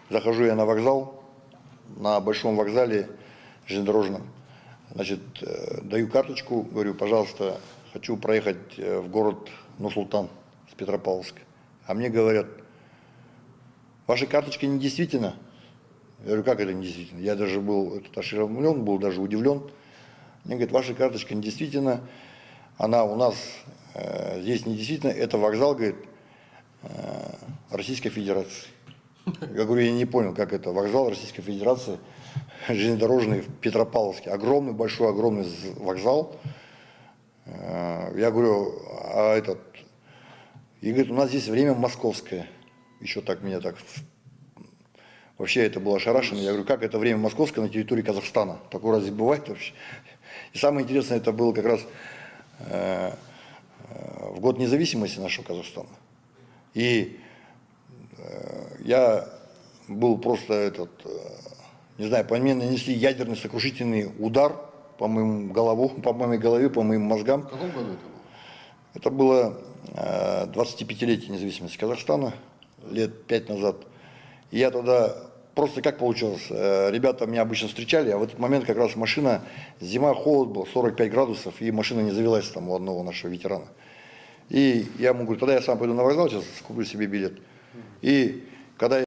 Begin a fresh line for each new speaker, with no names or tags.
Захожу я на вокзал, на большом вокзале железнодорожном. Значит, даю карточку, говорю, пожалуйста, хочу проехать в город Нур-Султан с Петропавловска. А мне говорят, ваша карточка недействительна. Я говорю, как это недействительно? Я даже был ошеломлен, был даже удивлен. Мне говорят, ваша карточка недействительна, она у нас здесь недействительна, это вокзал, говорит, Российской Федерации. Я говорю, я не понял, как это, вокзал Российской Федерации, железнодорожный в Петропавловске, огромный, большой, огромный вокзал. Я говорю, а этот, и говорит, у нас здесь время московское, еще так меня так, вообще это было ошарашено. Я говорю, как это время московское на территории Казахстана, такое разве бывает вообще? И самое интересное, это было как раз в год независимости нашего Казахстана. И я был просто не знаю, по мне нанесли ядерный сокрушительный удар по моей голове, по моим мозгам.
В каком году это было?
Это было 25-летие независимости Казахстана, лет 5 назад. И я тогда просто как получилось, ребята меня обычно встречали, а в этот момент как раз машина, зима, холод был, 45 градусов, и машина не завелась там у одного нашего ветерана. И я ему говорю, тогда я сам пойду на вокзал, сейчас куплю себе билет. И когда